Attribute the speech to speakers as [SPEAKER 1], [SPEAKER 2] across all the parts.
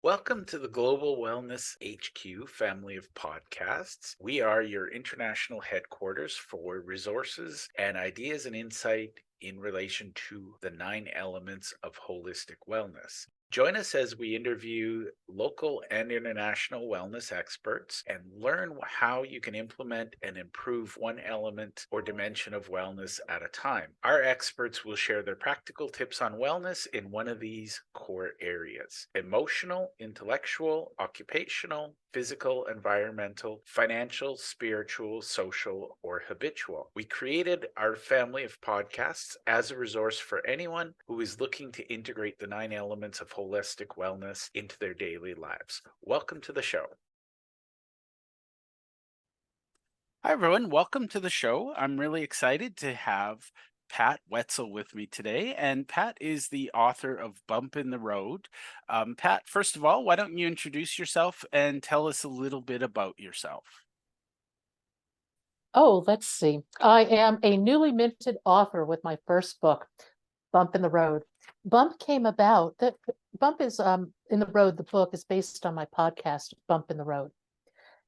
[SPEAKER 1] Welcome to the Global Wellness HQ family of podcasts. We are your international headquarters for resources and ideas and insight in relation to the 9 elements of holistic wellness. Join us as we interview local and international wellness experts and learn how you can implement and improve one element or dimension of wellness at a time. Our experts will share their practical tips on wellness in one of these core areas: emotional, intellectual, occupational, physical, environmental, financial, spiritual, social, or habitual. We created our family of podcasts as a resource for anyone who is looking to integrate the 9 elements of holistic wellness into their daily lives. Welcome to the show. Hi, everyone. Welcome to the show. I'm really excited to have Pat Wetzel with me today. And Pat is the author of Bump in the Road. Pat, first of all, why don't you introduce yourself and tell us a little bit about yourself?
[SPEAKER 2] Oh, let's see. I am a newly minted author with my first book, Bump in the Road. Bump came about that Bump is in the Road. The book is based on my podcast, Bump in the Road.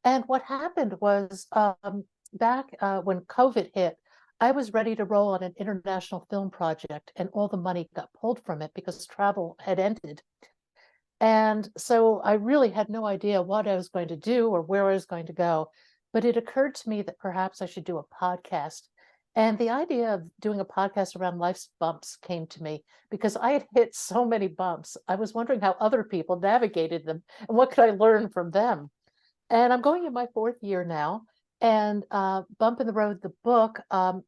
[SPEAKER 2] And what happened was back when COVID hit, I was ready to roll on an international film project, and all the money got pulled from it because travel had ended. And so I really had no idea what I was going to do or where I was going to go. But it occurred to me that perhaps I should do a podcast. And the idea of doing a podcast around life's bumps came to me because I had hit so many bumps. I was wondering how other people navigated them and what could I learn from them. And I'm going in my 4th year now. And Bump in the Road, the book,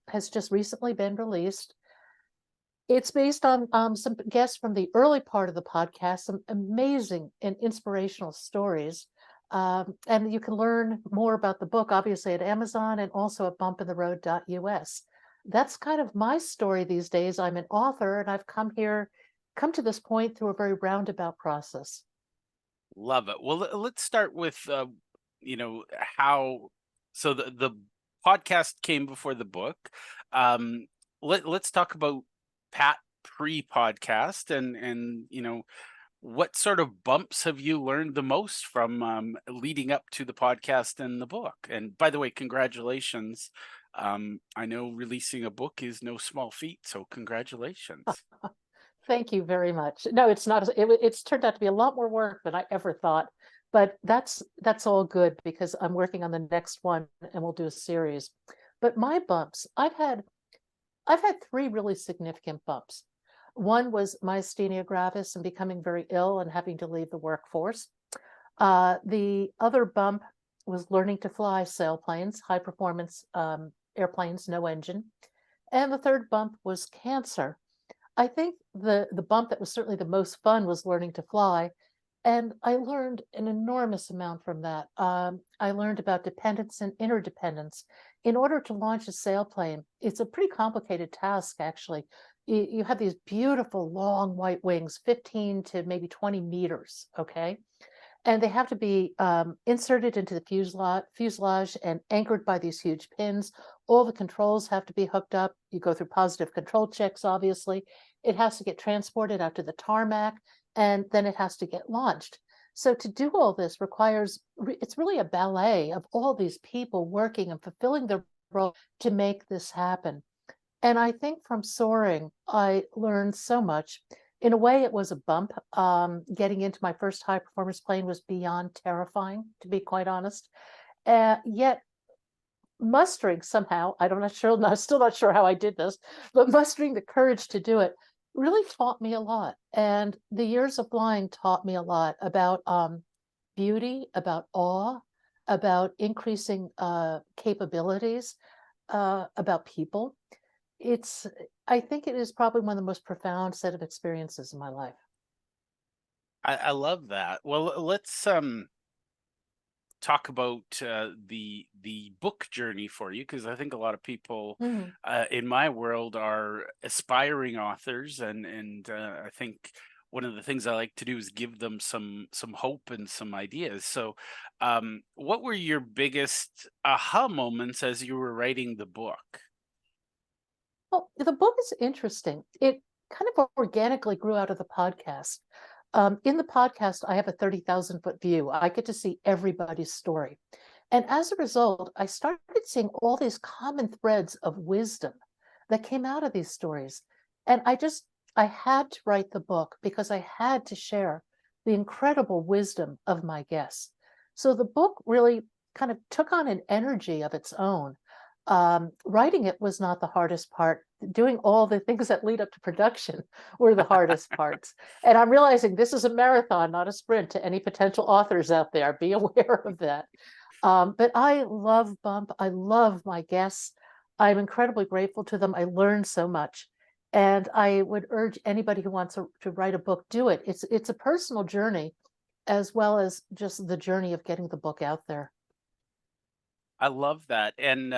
[SPEAKER 2] has just recently been released. It's based on some guests from the early part of the podcast, some amazing and inspirational stories. And you can learn more about the book, obviously, at Amazon and also at bumpintheroad.us. That's kind of my story these days. I'm an author, and I've come to this point through a very roundabout process.
[SPEAKER 1] Love it. Well, let's start with, how, so the podcast came before the book. Let's talk about Pat pre-podcast and what sort of bumps have you learned the most from leading up to the podcast and the book? And by the way, congratulations. I know releasing a book is no small feat, so congratulations.
[SPEAKER 2] Thank you very much. No, it's not. It's turned out to be a lot more work than I ever thought, but that's all good because I'm working on the next one and we'll do a series. But my bumps, I've had 3 really significant bumps. One was myasthenia gravis and becoming very ill and having to leave the workforce. The other bump was learning to fly sailplanes, high performance airplanes, no engine. And the third bump was cancer. I think the bump that was certainly the most fun was learning to fly. And I learned an enormous amount from that. I learned about dependence and interdependence. In order to launch a sailplane, it's a pretty complicated task, actually. You have these beautiful long white wings, 15 to maybe 20 meters, okay? And they have to be inserted into the fuselage and anchored by these huge pins. All the controls have to be hooked up. You go through positive control checks, obviously. It has to get transported out to the tarmac, and then it has to get launched. So to do all this requires, it's really a ballet of all these people working and fulfilling their role to make this happen. And I think from soaring, I learned so much. In a way, it was a bump. Getting into my first high performance plane was beyond terrifying, to be quite honest. Yet mustering somehow, I'm still not sure how I did this, but mustering the courage to do it really taught me a lot. And the years of flying taught me a lot about beauty, about awe, about increasing capabilities, about people. It's, I think it is probably one of the most profound set of experiences in my life.
[SPEAKER 1] I love that. Well, let's talk about the book journey for you, because I think a lot of people
[SPEAKER 2] Mhm.
[SPEAKER 1] in my world are aspiring authors, and I think one of the things I like to do is give them some hope and some ideas. So, what were your biggest aha moments as you were writing the book?
[SPEAKER 2] Well, the book is interesting. It kind of organically grew out of the podcast. In the podcast, I have a 30,000-foot view. I get to see everybody's story. And as a result, I started seeing all these common threads of wisdom that came out of these stories. And I had to write the book because I had to share the incredible wisdom of my guests. So the book really kind of took on an energy of its own. Writing it was not the hardest part. Doing all the things that lead up to production were the hardest parts. And I'm realizing this is a marathon, not a sprint, to any potential authors out there. Be aware of that. But I love Bump. I love my guests. I'm incredibly grateful to them. I learned so much. And I would urge anybody who wants to write a book, do it. It's a personal journey as well as just the journey of getting the book out there.
[SPEAKER 3] I love that. And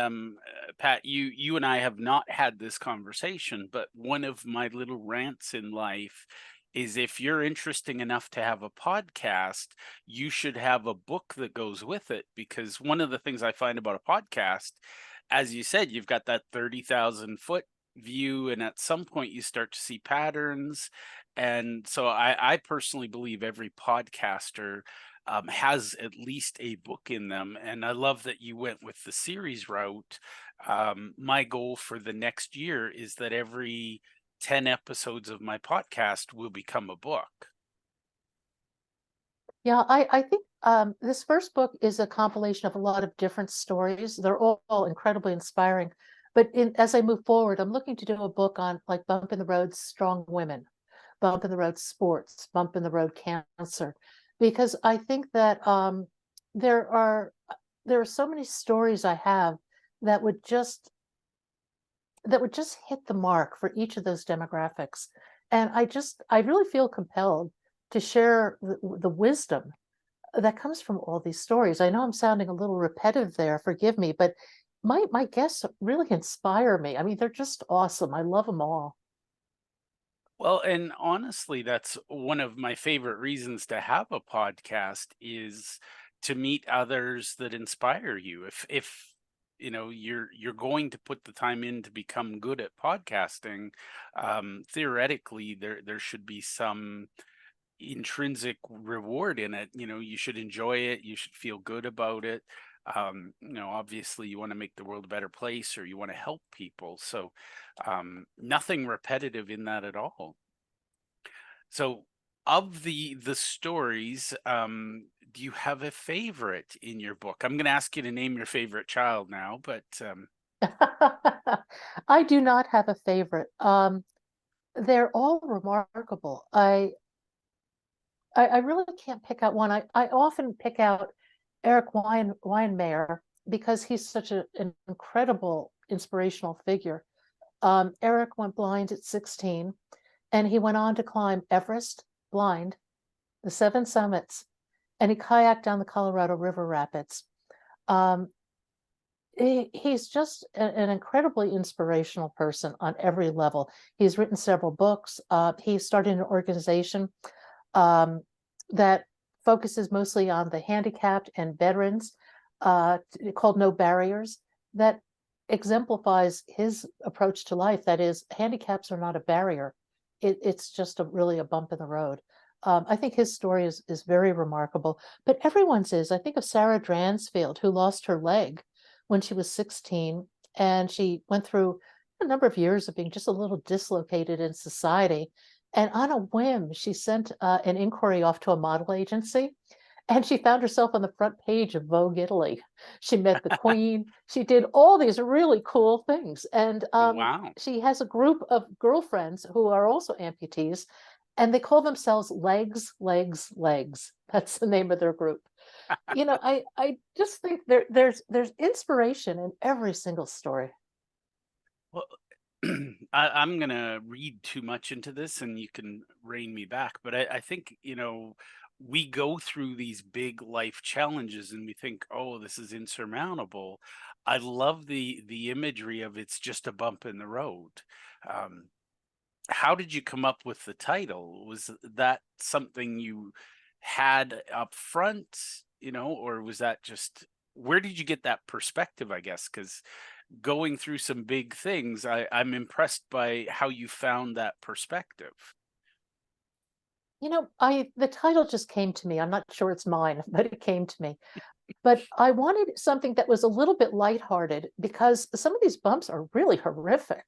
[SPEAKER 3] Pat, you and I have not had this conversation, but one of my little rants in life is if you're interesting enough to have a podcast, you should have a book that goes with it. Because one of the things I find about a podcast, as you said, you've got that 30,000-foot view, and at some point you start to see patterns. And so I personally believe every podcaster has at least a book in them. And I love that you went with the series route. My goal for the next year is that every 10 episodes of my podcast will become a book.
[SPEAKER 2] Yeah, I think this first book is a compilation of a lot of different stories. They're all incredibly inspiring. But as I move forward, I'm looking to do a book on like Bump in the Road strong women, Bump in the Road sports, Bump in the Road cancer, because I think that there are so many stories I have that would just hit the mark for each of those demographics. And I really feel compelled to share the wisdom that comes from all these stories. I know I'm sounding a little repetitive there, forgive me, but my guests really inspire me. I mean, they're just awesome. I love them all.
[SPEAKER 3] Well, and honestly, that's one of my favorite reasons to have a podcast is to meet others that inspire you. If you know you're going to put the time in to become good at podcasting, theoretically there should be some intrinsic reward in it. You know, you should enjoy it, you should feel good about it. Obviously you want to make the world a better place, or you want to help people. So nothing repetitive in that at all. So of the stories, do you have a favorite in your book? I'm going to ask you to name your favorite child now, but
[SPEAKER 2] I do not have a favorite. They're all remarkable. I really can't pick out one. I often pick out Eric Weinmeier because he's such an incredible inspirational figure. Eric went blind at 16, and he went on to climb Everest blind, the 7 summits, and he kayaked down the Colorado River rapids. He's just an incredibly inspirational person on every level. He's written several books. He started an organization that focuses mostly on the handicapped and veterans, called No Barriers, that exemplifies his approach to life. That is, handicaps are not a barrier. It's just really a bump in the road. I think his story is very remarkable, but everyone's is. I think of Sarah Dransfield, who lost her leg when she was 16, and she went through a number of years of being just a little dislocated in society. And on a whim, she sent an inquiry off to a model agency, and she found herself on the front page of Vogue Italy. She met the Queen. She did all these really cool things. And
[SPEAKER 3] wow.
[SPEAKER 2] she has a group of girlfriends who are also amputees, and they call themselves Legs, Legs, Legs. That's the name of their group. I just think there's inspiration in every single story.
[SPEAKER 3] Well, I'm going to read too much into this and you can rein me back. But I think, we go through these big life challenges and we think, oh, this is insurmountable. I love the imagery of it's just a bump in the road. Um, how did you come up with the title? Was that something you had up front, or was that just, where did you get that perspective, I guess? Because going through some big things, I'm impressed by how you found that perspective.
[SPEAKER 2] The title just came to me. I'm not sure it's mine, but it came to me. But I wanted something that was a little bit lighthearted because some of these bumps are really horrific.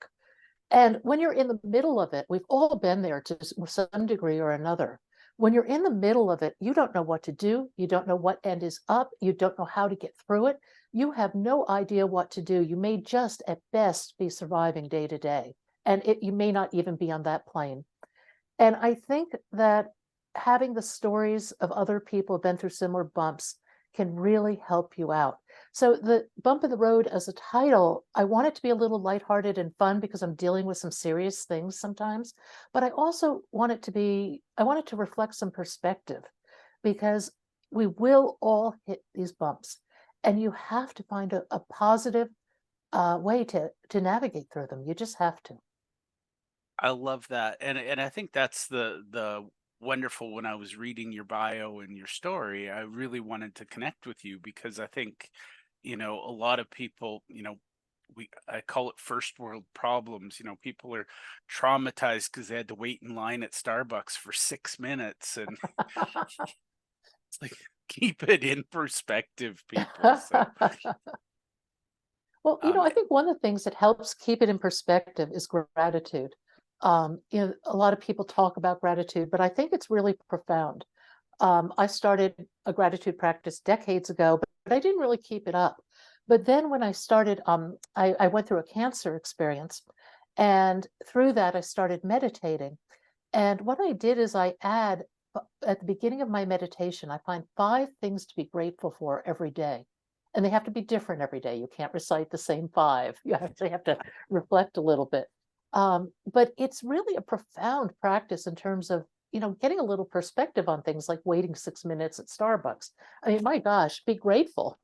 [SPEAKER 2] And when you're in the middle of it, we've all been there to some degree or another. When you're in the middle of it, you don't know what to do. You don't know what end is up. You don't know how to get through it. You have no idea what to do. You may just at best be surviving day to day. And you may not even be on that plane. And I think that having the stories of other people who've been through similar bumps can really help you out. So the bump in the road as a title, I want it to be a little lighthearted and fun because I'm dealing with some serious things sometimes. But I also want it to I want it to reflect some perspective because we will all hit these bumps and you have to find a positive way to navigate through them. You just have to.
[SPEAKER 3] I love that. And I think that's the wonderful. When I was reading your bio and your story, I really wanted to connect with you because I think, a lot of people, I call it first world problems. People are traumatized because they had to wait in line at Starbucks for 6 minutes, and it's like, keep it in perspective, people. So
[SPEAKER 2] Well,
[SPEAKER 3] um
[SPEAKER 2] I think one of the things that helps keep it in perspective is gratitude. A lot of people talk about gratitude, but I think it's really profound. I started a gratitude practice decades ago, but I didn't really keep it up. But then when I started, I went through a cancer experience, and through that, I started meditating. And what I did is at the beginning of my meditation, I find 5 things to be grateful for every day. And they have to be different every day. You can't recite the same 5. You actually have to reflect a little bit. But it's really a profound practice in terms of, getting a little perspective on things like waiting 6 minutes at Starbucks. I mean, my gosh, be grateful.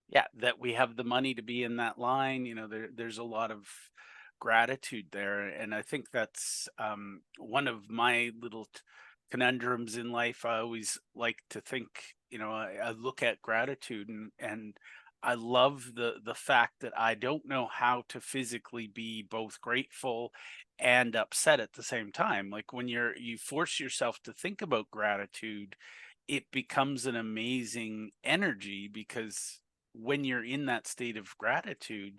[SPEAKER 3] yeah, that we have the money to be in that line. There's a lot of gratitude there, and I think that's one of my little conundrums in life. I always like to think, I look at gratitude, and I love the fact that I don't know how to physically be both grateful and upset at the same time. Like when you force yourself to think about gratitude, it becomes an amazing energy, because when you're in that state of gratitude,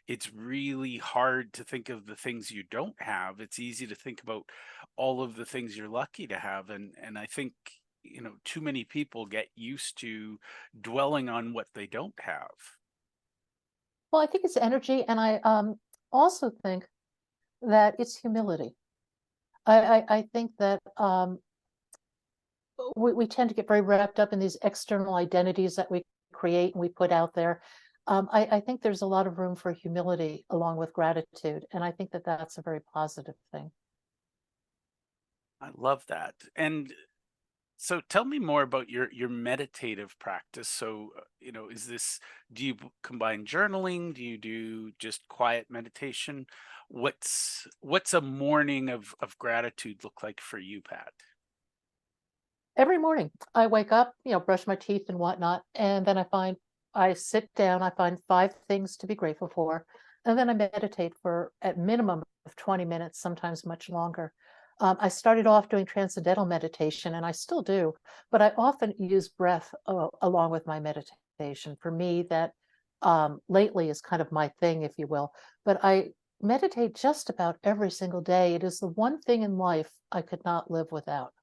[SPEAKER 3] it's really hard to think of the things you don't have. It's easy to think about all of the things you're lucky to have. And I think, too many people get used to dwelling on what they don't have.
[SPEAKER 2] Well, I think it's energy. And I also think that it's humility. I think that we tend to get very wrapped up in these external identities that we create and we put out there. I think there's a lot of room for humility along with gratitude. And I think that that's a very positive thing.
[SPEAKER 3] I love that. And so tell me more about your meditative practice. So, do you combine journaling? Do you do just quiet meditation? What's a morning of gratitude look like for you, Pat?
[SPEAKER 2] Every morning I wake up, brush my teeth and whatnot. And then I sit down, I find 5 things to be grateful for. And then I meditate for at minimum of 20 minutes, sometimes much longer. I started off doing transcendental meditation, and I still do, but I often use breath along with my meditation. For me, that lately is kind of my thing, if you will. But I meditate just about every single day. It is the one thing in life I could not live without.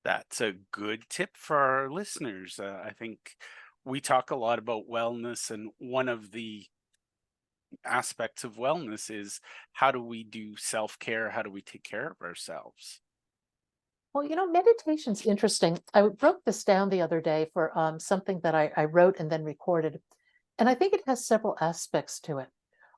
[SPEAKER 3] That's a good tip for our listeners. I think we talk a lot about wellness, and one of the aspects of wellness is, how do we do self-care? How do we take care of ourselves?
[SPEAKER 2] Well, meditation's interesting. I wrote this down the other day for something that I wrote and then recorded. And I think it has several aspects to it.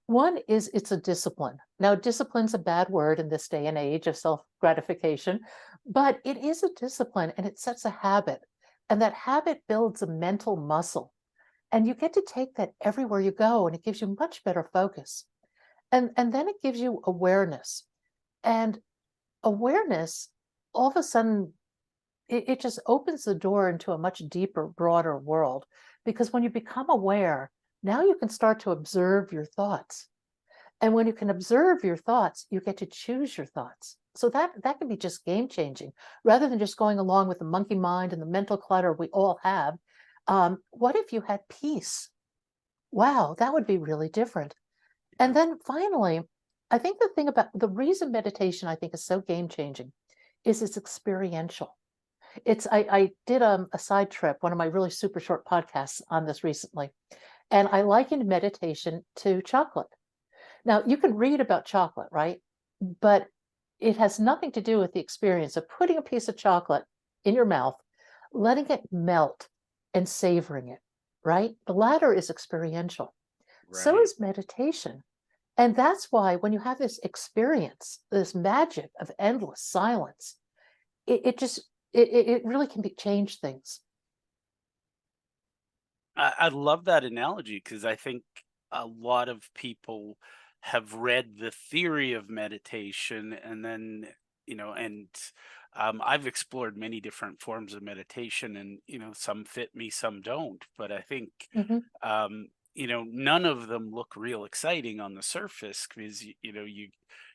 [SPEAKER 2] One is it's a discipline. Now, discipline's a bad word in this day and age of self-gratification, but it is a discipline and it sets a habit. And that habit builds a mental muscle. And you get to take that everywhere you go, and it gives you much better focus. And then it gives you awareness. And awareness, all of a sudden, it just opens the door into a much deeper, broader world. Because when you become aware, now you can start to observe your thoughts. And when you can observe your thoughts, you get to choose your thoughts. So that can be just game changing, rather than just going along with the monkey mind and the mental clutter we all have. What if you had peace? Wow, that would be really different. And then finally, I think the thing about the reason meditation I think is so game changing is it's experiential. I did a side trip, one of my really super short podcasts on this recently, and I likened meditation to chocolate. Now, you can read about chocolate, right? But it has nothing to do with the experience of putting a piece of chocolate in your mouth, letting it melt, and savoring it, right? The latter is experiential. So
[SPEAKER 1] Right.
[SPEAKER 2] is meditation. And that's why when you have this experience, this magic of endless silence, it really can change things.
[SPEAKER 3] I love that analogy because I think a lot of people have read the theory of meditation and then, and I've explored many different forms of meditation and, some fit me, some don't. But I think,
[SPEAKER 2] Mhm.
[SPEAKER 3] none of them look real exciting on the surface because,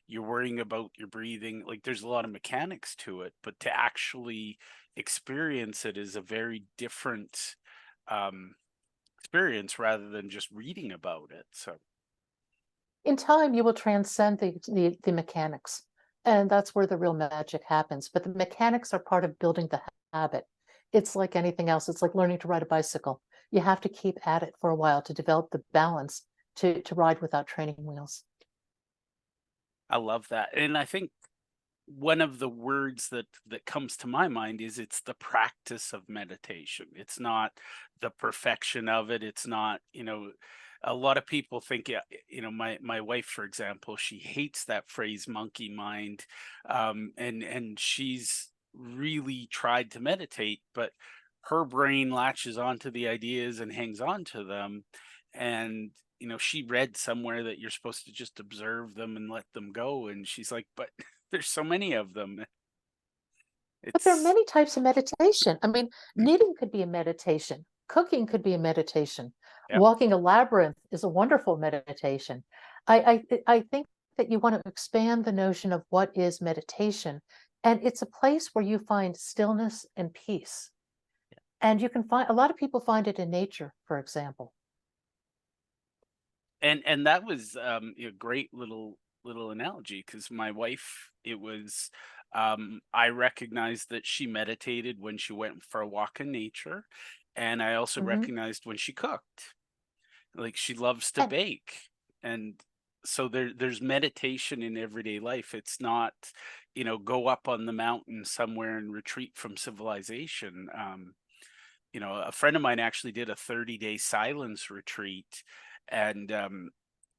[SPEAKER 3] you're worrying about your breathing. Like there's a lot of mechanics to it, but to actually experience it is a very different um, experience rather than just reading about it. So
[SPEAKER 2] In time, you will transcend the mechanics, and that's where the real magic happens. But the mechanics are part of building the habit. It's like anything else. It's like learning to ride a bicycle. You have to keep at it for a while to develop the balance to ride without training wheels.
[SPEAKER 3] I love that. And I think one of the words that comes to my mind is it's the practice of meditation. It's not the perfection of it. It's not, a lot of people think, yeah, my wife, for example, she hates that phrase monkey mind. And she's really tried to meditate, but her brain latches onto the ideas and hangs on to them. And she read somewhere that you're supposed to just observe them and let them go, and she's like, but there's so many of them.
[SPEAKER 2] But there are
[SPEAKER 3] It's
[SPEAKER 2] many types of meditation. I mean, knitting could be a meditation. Cooking could be a meditation.
[SPEAKER 3] yeah.
[SPEAKER 2] Walking a labyrinth is a wonderful meditation. I think that you want to expand the notion of what is meditation, and it's a place where you find stillness and peace. And you can find a lot of people find it in nature, for example.
[SPEAKER 3] And that was a great little analogy because my wife, it was I recognized that she meditated when she went for a walk in nature, and I also
[SPEAKER 2] Mhm.
[SPEAKER 3] recognized when she cooked. Like she loves to
[SPEAKER 2] And
[SPEAKER 3] bake, and so there's meditation in everyday life. It's not, go up on the mountain somewhere and retreat from civilization. A friend of mine actually did a 30-day silence retreat, and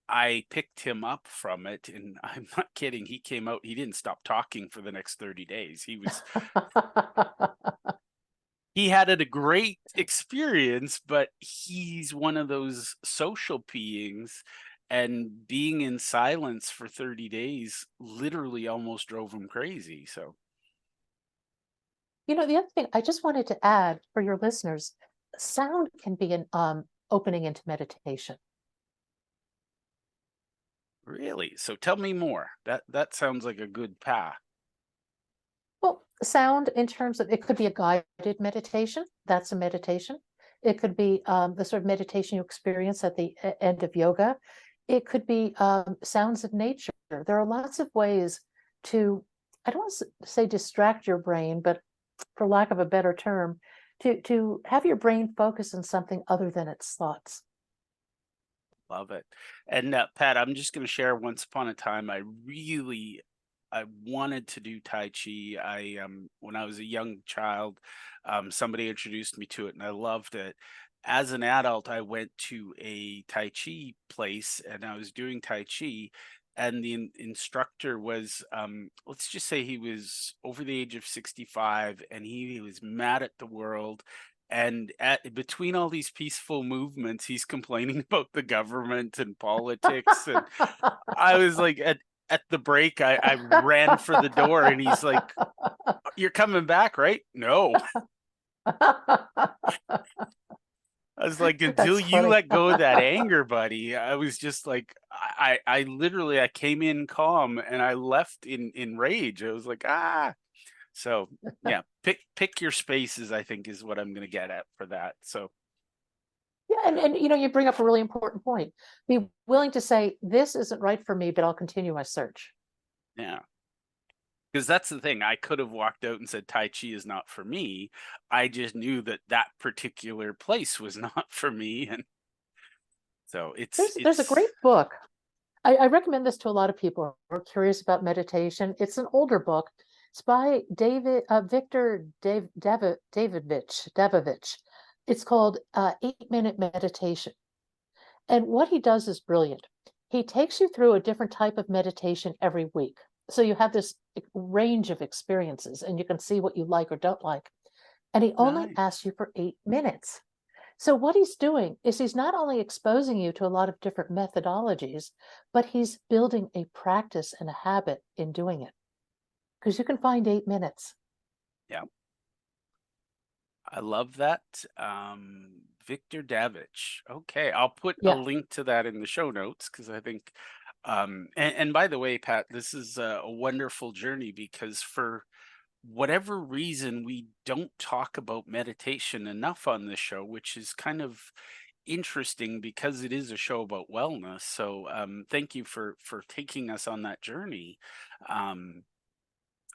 [SPEAKER 3] I picked him up from it, and I'm not kidding. He came out, he didn't stop talking for the next 30 days. He had a great experience, but he's one of those social beings, and being in silence for 30 days literally almost drove him crazy. So
[SPEAKER 2] the other thing I just wanted to add for your listeners, sound can be an opening into meditation.
[SPEAKER 3] really, so tell me more. That sounds like a good path.
[SPEAKER 2] Well, sound in terms of it could be a guided meditation. That's a meditation. It could be the sort of meditation you experience at the end of yoga. It could be sounds of nature. There are lots of ways to, I don't want to say distract your brain, but for lack of a better term, to have your brain focus on something other than its thoughts.
[SPEAKER 3] Love it. And Pat, I'm just going to share. Once upon a time, I wanted to do Tai Chi. When I was a young child, somebody introduced me to it, and I loved it. As an adult, I went to a Tai Chi place, and I was doing Tai Chi, and the instructor was, let's just say he was over the age of 65, and he was mad at the world. And between all these peaceful movements, he's complaining about the government and politics. And I was like, at the break, I ran for the door, and he's like, "You're coming back, right?" No. I was like, until
[SPEAKER 2] That's
[SPEAKER 3] you
[SPEAKER 2] funny.
[SPEAKER 3] let go of that anger, buddy, I was just like, I literally, I came in calm and I left in rage. I was like, ah. So yeah, pick your spaces, I think is what I'm gonna get at for that. So
[SPEAKER 2] Yeah, and you bring up a really important point. Be willing to say, this isn't right for me, but I'll continue my search.
[SPEAKER 3] yeah. Because that's the thing. I could have walked out and said Tai Chi is not for me. I just knew that that particular place was not for me, and so
[SPEAKER 2] There's a great book. I recommend this to a lot of people who are curious about meditation. It's an older book. It's by Victor Davidovich. It's called 8 Minute Meditation. And what he does is brilliant. He takes you through a different type of meditation every week. So you have this range of experiences and you can see what you like or don't like. And he only
[SPEAKER 3] nice.
[SPEAKER 2] asks you for 8 minutes. So what he's doing is he's not only exposing you to a lot of different methodologies, but he's building a practice and a habit in doing it. Because you can find 8 minutes.
[SPEAKER 3] Yeah, I love that. Victor Davich. Okay, I'll put a
[SPEAKER 2] Yeah.
[SPEAKER 3] link to that in the show notes because I think. And by the way, Pat, this is a wonderful journey because for whatever reason, we don't talk about meditation enough on this show, which is kind of interesting because it is a show about wellness. So thank you for taking us on that journey. Um,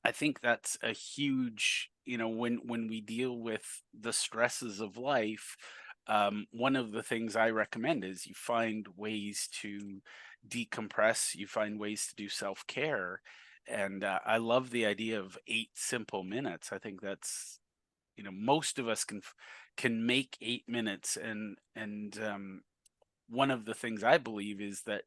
[SPEAKER 3] I think that's a huge, when we deal with the stresses of life, one of the things I recommend is you find ways to decompress, you find ways to do self-care. And I love the idea of 8 simple minutes. I think that's, most of us can make 8 minutes. And one of the things I believe is that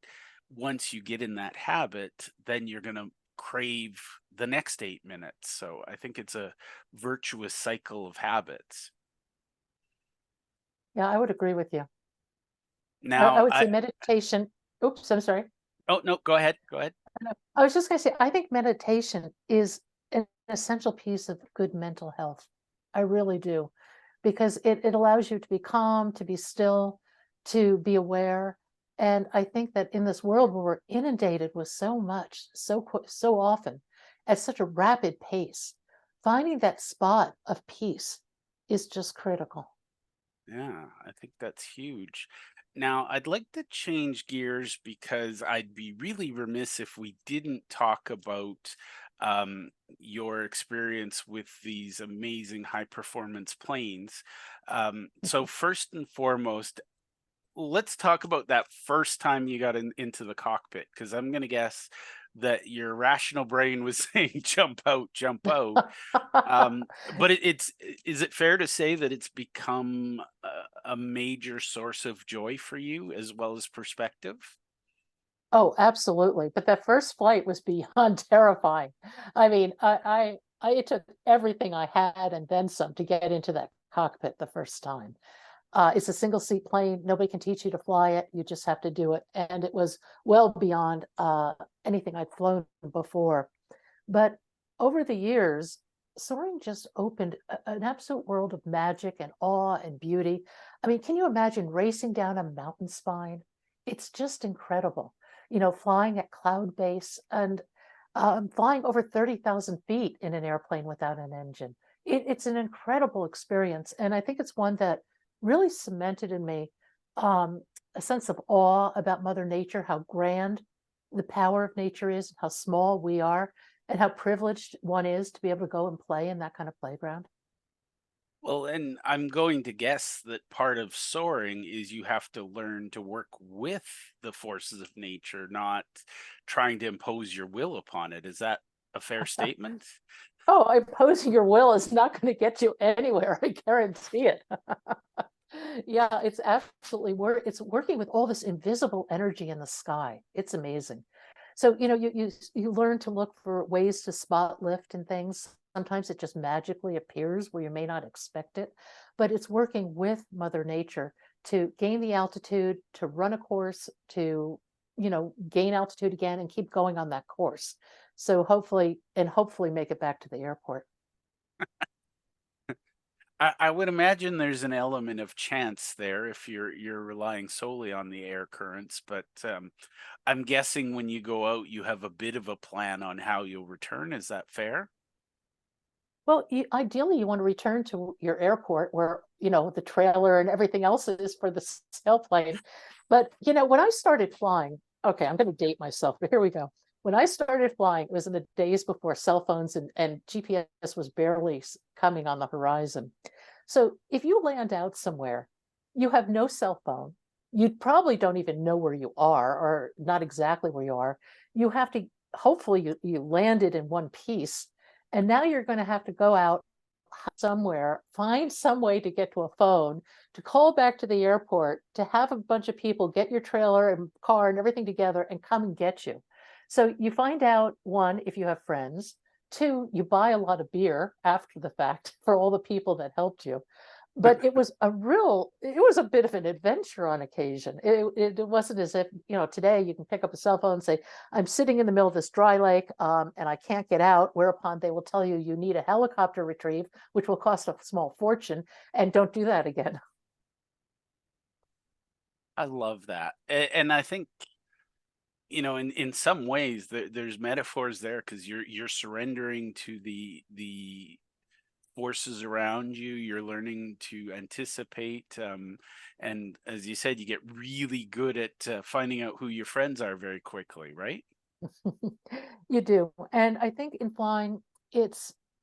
[SPEAKER 3] once you get in that habit, then you're going to crave the next 8 minutes. So I think it's a virtuous cycle of habits.
[SPEAKER 2] Yeah, I would agree with you. I
[SPEAKER 3] Now,
[SPEAKER 2] would say meditation. Oops, I'm sorry.
[SPEAKER 3] oh no, go ahead. Go ahead.
[SPEAKER 2] I was just going to say, I think meditation is an essential piece of good mental health. I really do, because it allows you to be calm, to be still, to be aware. And I think that in this world where we're inundated with so much, so often, at such a rapid pace, finding that spot of peace is just critical.
[SPEAKER 3] Yeah, I think that's huge. Now, I'd like to change gears because I'd be really remiss if we didn't talk about your experience with these amazing high performance planes. So, first and foremost, let's talk about that first time you got into the cockpit, because I'm going to guess that your rational brain was saying, jump out, jump out. But is it fair to say that it's become a major source of joy for you as well as perspective?
[SPEAKER 2] Oh, absolutely. But that first flight was beyond terrifying. I mean, it took everything I had and then some to get into that cockpit the first time. It's a single seat plane. Nobody can teach you to fly it. You just have to do it. And it was well beyond anything I'd flown before. But over the years, soaring just opened an absolute world of magic and awe and beauty. I mean, can you imagine racing down a mountain spine? It's just incredible. Flying at cloud base and flying over 30,000 feet in an airplane without an engine. It's an incredible experience. And I think it's one that really cemented in me a sense of awe about Mother Nature, how grand the power of nature is, how small we are, and how privileged one is to be able to go and play in that kind of playground.
[SPEAKER 3] Well, and I'm going to guess that part of soaring is you have to learn to work with the forces of nature, not trying to impose your will upon it. Is that a fair statement?
[SPEAKER 2] Oh, imposing your will is not going to get you anywhere. I guarantee it. Yeah, it's absolutely it's working with all this invisible energy in the sky. It's amazing. So, you learn to look for ways to spot lift and things. Sometimes it just magically appears where you may not expect it, but it's working with Mother Nature to gain the altitude, to run a course, to, gain altitude again and keep going on that course. So hopefully make it back to the airport.
[SPEAKER 3] I would imagine there's an element of chance there if you're relying solely on the air currents, but I'm guessing when you go out, you have a bit of a plan on how you'll return. Is that fair?
[SPEAKER 2] Well, ideally, you want to return to your airport where, the trailer and everything else is for the sailplane. But, when I started flying, okay, I'm going to date myself, but here we go. When I started flying, it was in the days before cell phones and GPS was barely coming on the horizon. So if you land out somewhere, you have no cell phone. You probably don't even know where you are, or not exactly where you are. You have to, hopefully, you landed in one piece. And now you're going to have to go out somewhere, find some way to get to a phone, to call back to the airport, to have a bunch of people get your trailer and car and everything together and come and get you. So you find out, one, if you have friends. Two, you buy a lot of beer after the fact for all the people that helped you. But it was a bit of an adventure on occasion. It wasn't as if, today you can pick up a cell phone and say, I'm sitting in the middle of this dry lake, and I can't get out, whereupon they will tell you you need a helicopter retrieve, which will cost a small fortune, and don't do that again.
[SPEAKER 3] I love that. And I think, in some ways there's metaphors there because you're surrendering to the forces around you. You're learning to anticipate, and as you said, you get really good at finding out who your friends are very quickly, right?
[SPEAKER 2] You do. And I think in flying,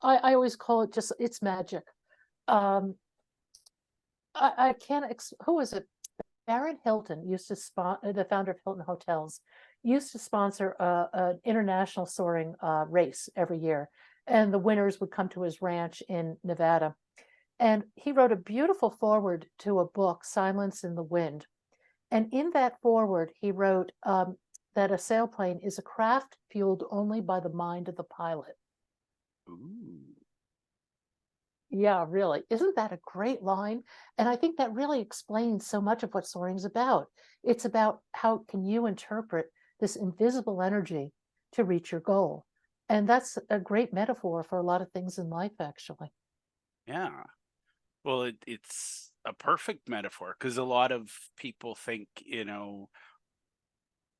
[SPEAKER 2] I always call it just, it's magic. Um, I can't, who is it? Barron Hilton used to sponsor, the founder of Hilton Hotels, used to sponsor an international soaring race every year. And the winners would come to his ranch in Nevada. And he wrote a beautiful foreword to a book, Silence in the Wind. And in that foreword, he wrote that a sailplane is a craft fueled only by the mind of the pilot.
[SPEAKER 3] Ooh.
[SPEAKER 2] Yeah, really. Isn't that a great line? And I think that really explains so much of what soaring is about. It's about how can you interpret this invisible energy to reach your goal. And that's a great metaphor for a lot of things in life, actually.
[SPEAKER 3] Yeah. Well, it's a perfect metaphor because a lot of people think,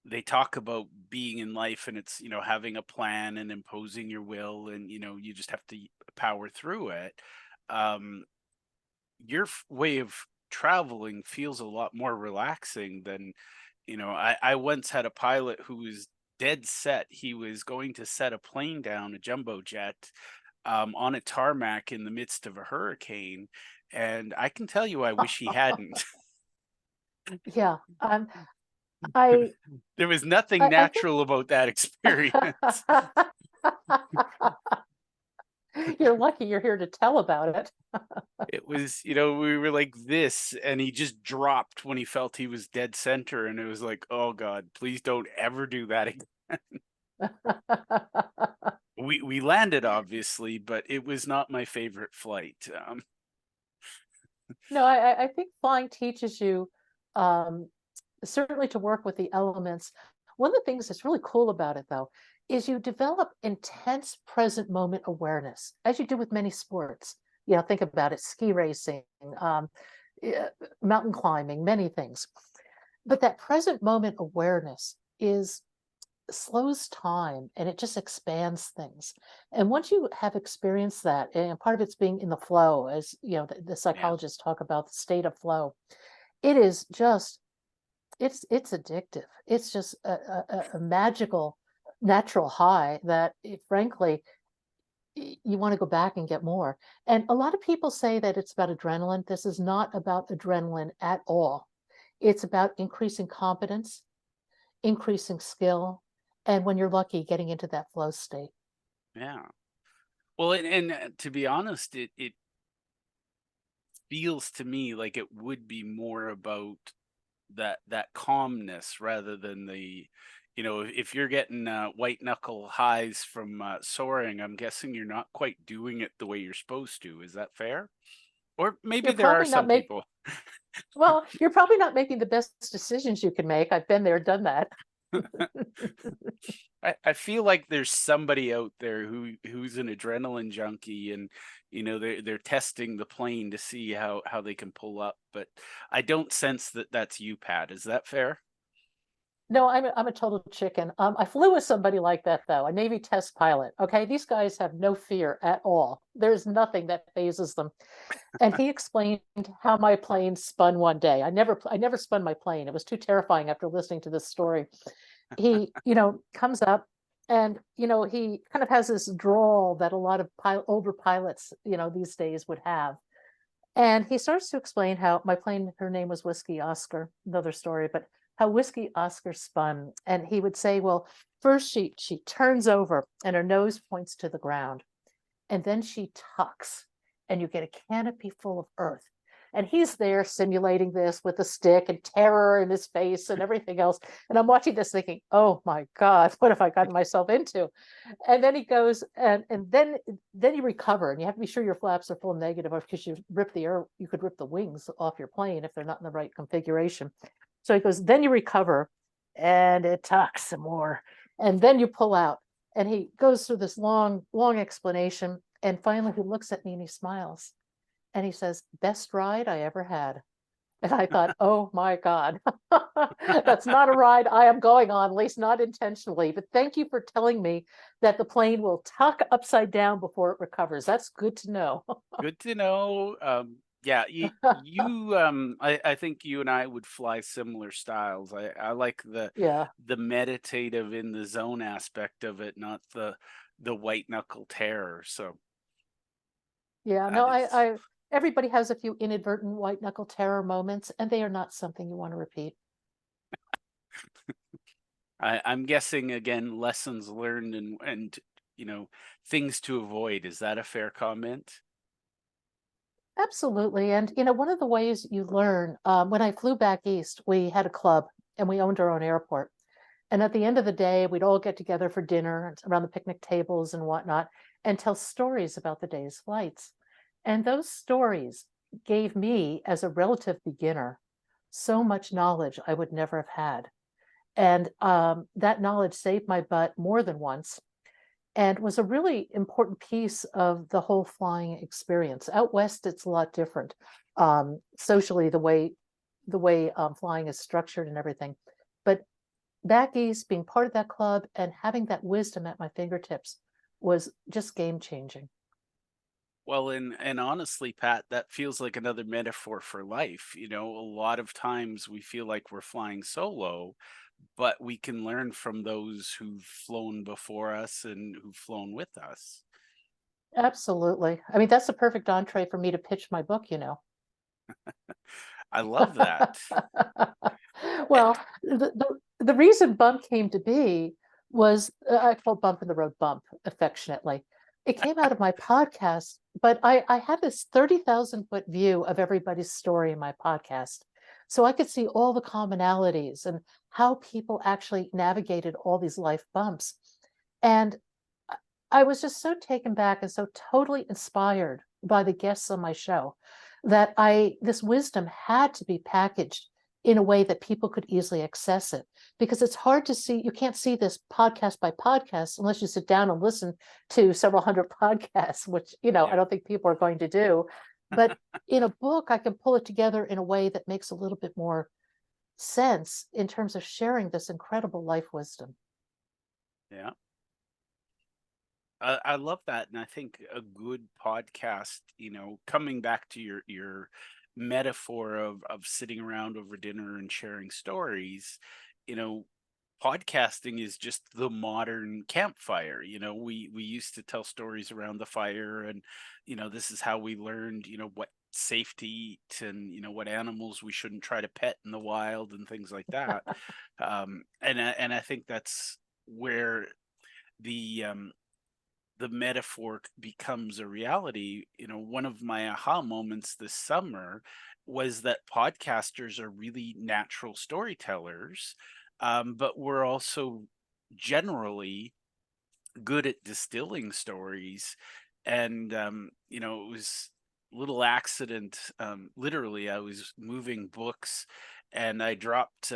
[SPEAKER 3] they talk about being in life and it's, having a plan and imposing your will and, you just have to power through it. Um, your way of traveling feels a lot more relaxing than, I once had a pilot who was dead set. He was going to set a plane down, a jumbo jet, on a tarmac in the midst of a hurricane. And I can tell you, I wish he hadn't.
[SPEAKER 2] Yeah. I
[SPEAKER 3] There was nothing
[SPEAKER 2] I think
[SPEAKER 3] natural about that experience.
[SPEAKER 2] you're lucky you're here to tell about it.
[SPEAKER 3] It was, we were like this, and he just dropped when he felt he was dead center, and it was like, oh God, please don't ever do that again. We landed obviously, but it was not my favorite flight.
[SPEAKER 2] No, I think flying teaches you um, certainly to work with the elements. One of the things that's really cool about it, though, is you develop intense present moment awareness, as you do with many sports. Think about it, ski racing, um, eh, mountain climbing, many things. But that present moment awareness is slows time and it just expands things. And once you have experienced that, and part of it's being in the flow, as the
[SPEAKER 3] Yeah.
[SPEAKER 2] psychologists talk about the state of flow, it is just it's addictive. It's just a magical natural high that frankly you want to go back and get more. And a lot of people say that it's about adrenaline. This is not about adrenaline at all. It's about increasing competence, increasing skill, and when you're lucky, getting into that flow state.
[SPEAKER 3] Yeah. Well, and to be honest, it feels to me like it would be more about that calmness rather than if you're getting white knuckle highs from soaring, I'm guessing you're not quite doing it the way you're supposed to. Is that fair? Or maybe
[SPEAKER 2] You're
[SPEAKER 3] there are
[SPEAKER 2] probably not
[SPEAKER 3] some
[SPEAKER 2] make
[SPEAKER 3] people.
[SPEAKER 2] Well, you're probably not making the best decisions you can make. I've been there, done that.
[SPEAKER 3] I feel like there's somebody out there who's an adrenaline junkie, and they're testing the plane to see how they can pull up, but I don't sense that that's you, Pat. Is that fair?
[SPEAKER 2] No, I'm a total chicken. I flew with somebody like that though, a Navy test pilot. Okay, these guys have no fear at all. There's nothing that phases them. And he explained how my plane spun one day. I never spun my plane. It was too terrifying after listening to this story. He, comes up and, he kind of has this drawl that a lot of older pilots, these days would have. And he starts to explain how my plane, her name was Whiskey Oscar, another story, but how Whiskey Oscar spun. And he would say, well, first she turns over and her nose points to the ground. And then she tucks and you get a canopy full of earth. And he's there simulating this with a stick and terror in his face and everything else. And I'm watching this thinking, oh my God, what have I gotten myself into? And then he goes and then you recover, and you have to be sure your flaps are full negative, or because you could rip the wings off your plane if they're not in the right configuration. So he goes, then you recover and it tucks some more. And then you pull out. And he goes through this long, long explanation. And finally he looks at me and he smiles. And he says, best ride I ever had. And I thought, oh my God, that's not a ride I am going on, at least not intentionally. But thank you for telling me that the plane will tuck upside down before it recovers. That's good to know.
[SPEAKER 3] Good to know. Yeah, I think you and I would fly similar styles. I like
[SPEAKER 2] Yeah.
[SPEAKER 3] the meditative in the zone aspect of it, not the white knuckle terror. So
[SPEAKER 2] Yeah. No,
[SPEAKER 3] that is,
[SPEAKER 2] everybody has a few inadvertent white knuckle terror moments, and they are not something you want to repeat.
[SPEAKER 3] I'm guessing again, lessons learned and things to avoid. Is that a fair comment?
[SPEAKER 2] Absolutely. And, one of the ways you learn, when I flew back east, we had a club and we owned our own airport. And at the end of the day, we'd all get together for dinner around the picnic tables and whatnot and tell stories about the day's flights. And those stories gave me, as a relative beginner, so much knowledge I would never have had. And that knowledge saved my butt more than once and was a really important piece of the whole flying experience. Out west, it's a lot different, socially, the way flying is structured and everything. But back east, being part of that club and having that wisdom at my fingertips was just game changing.
[SPEAKER 3] Well, and honestly, Pat, that feels like another metaphor for life. A lot of times we feel like we're flying solo, but we can learn from those who've flown before us and who've flown with us.
[SPEAKER 2] Absolutely. I mean, that's a perfect entree for me to pitch my book.
[SPEAKER 3] I love that. Eh,
[SPEAKER 2] Well, the reason Bump came to be was I call Bump in the Road Bump affectionately. It came out of my podcast, but I had this 30,000-foot view of everybody's story in my podcast. So I could see all the commonalities and how people actually navigated all these life bumps. And I was just so taken back and so totally inspired by the guests on my show that this wisdom had to be packaged in a way that people could easily access it, because it's hard to see. You can't see this podcast by podcast unless you sit down and listen to several hundred podcasts, which
[SPEAKER 3] Yeah.
[SPEAKER 2] I don't think people are going to do. But in a book, I can pull it together in a way that makes a little bit more sense in terms of sharing this incredible life wisdom.
[SPEAKER 3] Yeah. I love that, and I think a good podcast, coming back to your metaphor of sitting around over dinner and sharing stories, you know, podcasting is just the modern campfire. We used to tell stories around the fire, and this is how we learned, what safety to, and what animals we shouldn't try to pet in the wild and things like that. And I think that's where the metaphor becomes a reality. One of my aha moments this summer was that podcasters are really natural storytellers, but we're also generally good at distilling stories. And, it was a little accident. Literally, I was moving books and I dropped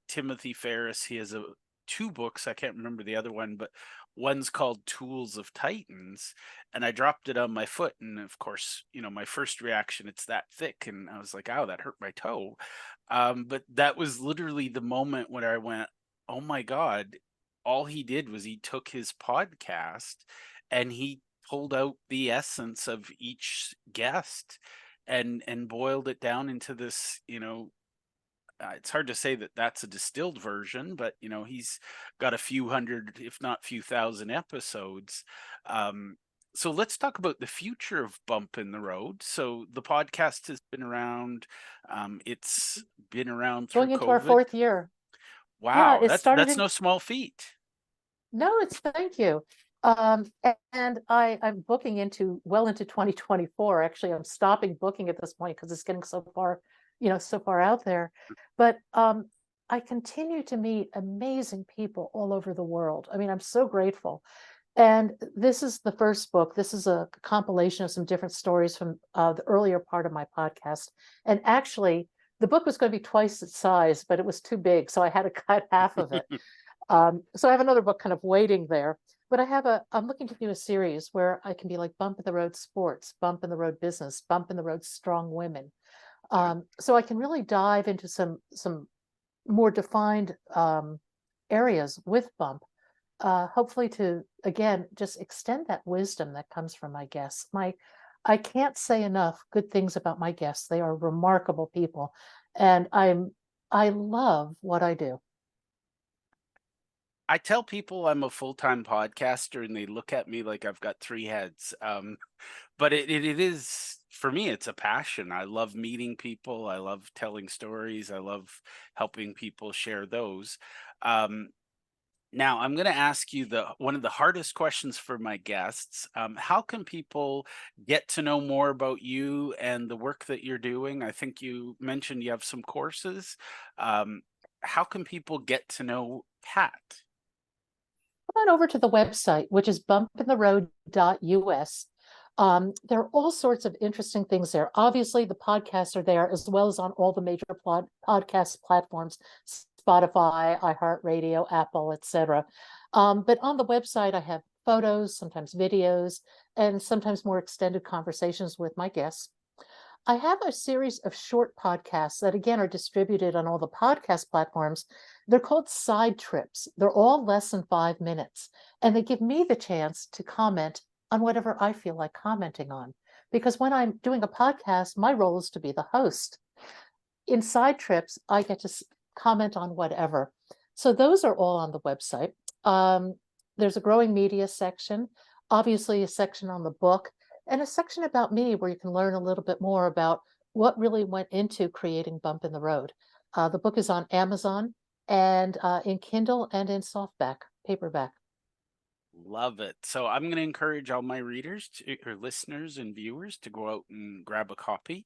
[SPEAKER 3] Timothy Ferris. He has a two books. I can't remember the other one, but one's called Tools of Titans, and I dropped it on my foot. And of course, my first reaction, it's that thick. And I was like, ow, that hurt my toe. But that was literally the moment when I went, oh my God, all he did was he took his podcast and he pulled out the essence of each guest and boiled it down into this, it's hard to say that that's a distilled version, but he's got a few hundred, if not few thousand episodes. So let's talk about the future of Bump in the Road. So the podcast has been around. It's been around through
[SPEAKER 2] Going into our
[SPEAKER 3] COVID.
[SPEAKER 2] 4th year. Yeah,
[SPEAKER 3] Wow,
[SPEAKER 2] it started
[SPEAKER 3] that's
[SPEAKER 2] in
[SPEAKER 3] no small feat.
[SPEAKER 2] No, it's thank you. And I'm booking well into 2024. Actually, I'm stopping booking at this point because it's getting so far, so far out there. But I continue to meet amazing people all over the world. I mean, I'm so grateful. And this is the first book. This is a compilation of some different stories from the earlier part of my podcast. And actually, the book was going to be twice its size, but it was too big, so I had to cut half of it. So I have another book kind of waiting there, but I'm looking to do a series where I can be like Bump in the Road Sports, Bump in the Road Business, Bump in the Road Strong Women. So I can really dive into some more defined areas with Bump, hopefully to, again, just extend that wisdom that comes from my guests. I can't say enough good things about my guests. They are remarkable people, and I love what I do.
[SPEAKER 3] I tell people I'm a full-time podcaster and they look at me like I've got three heads. But it is, for me, it's a passion. I love meeting people. I love telling stories. I love helping people share those. Um, Now I'm going to ask you one of the hardest questions for my guests. How can people get to know more about you and the work that you're doing? I think you mentioned you have some courses. How can people get to know Pat?
[SPEAKER 2] Come on over to the website, which is bumpintheroad.us. There are all sorts of interesting things there. Obviously, the podcasts are there as well as on all the major podcast platforms, Spotify, iHeartRadio, Apple, etc. But on the website, I have photos, sometimes videos, and sometimes more extended conversations with my guests. I have a series of short podcasts that, again, are distributed on all the podcast platforms. They're called side trips. They're all less than 5 minutes, and they give me the chance to comment on whatever I feel like commenting on. Because when I'm doing a podcast, my role is to be the host. In side trips, I get to comment on whatever. So those are all on the website. There's a growing media section, obviously a section on the book, and a section about me where you can learn a little bit more about what really went into creating Bump in the Road. The book is on Amazon and in Kindle and in softback, paperback.
[SPEAKER 3] Love it. So I'm going to encourage all my readers or listeners and viewers to go out and grab a copy.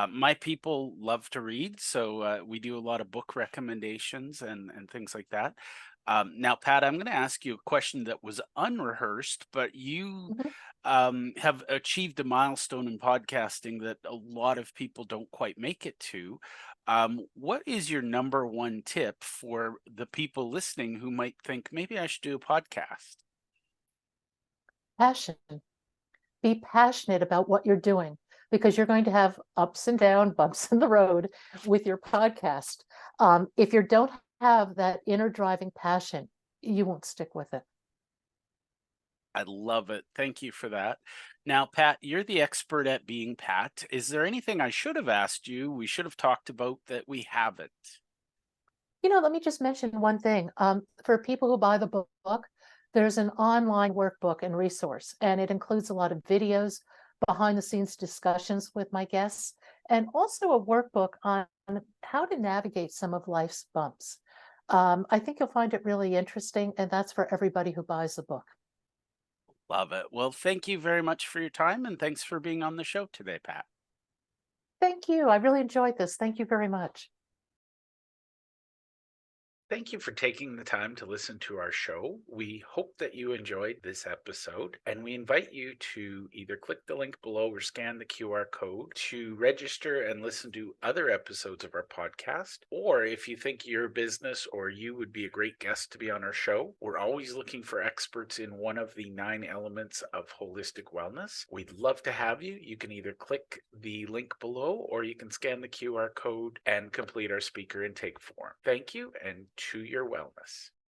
[SPEAKER 3] My people love to read, so we do a lot of book recommendations and things like that. Now, Pat, I'm going to ask you a question that was unrehearsed, but you have achieved a milestone in podcasting that a lot of people don't quite make it to. What is your number one tip for the people listening who might think maybe I should do a podcast?
[SPEAKER 2] Passion. Be passionate about what you're doing because you're going to have ups and downs, bumps in the road with your podcast. If you don't have that inner driving passion, you won't stick with it.
[SPEAKER 3] I love it. Thank you for that. Now, Pat, you're the expert at being Pat. Is there anything I should have asked you, we should have talked about that we haven't?
[SPEAKER 2] Let me just mention one thing. For people who buy the book, there's an online workbook and resource, and it includes a lot of videos, behind the scenes discussions with my guests, and also a workbook on how to navigate some of life's bumps. I think you'll find it really interesting, and that's for everybody who buys the book.
[SPEAKER 3] Love it. Well, thank you very much for your time, and thanks for being on the show today, Pat.
[SPEAKER 2] Thank you. I really enjoyed this. Thank you very much.
[SPEAKER 1] Thank you for taking the time to listen to our show. We hope that you enjoyed this episode, and we invite you to either click the link below or scan the QR code to register and listen to other episodes of our podcast. Or if you think your business or you would be a great guest to be on our show, we're always looking for experts in one of the 9 elements of holistic wellness. We'd love to have you. You can either click the link below or you can scan the QR code and complete our speaker intake form. Thank you, and to your wellness.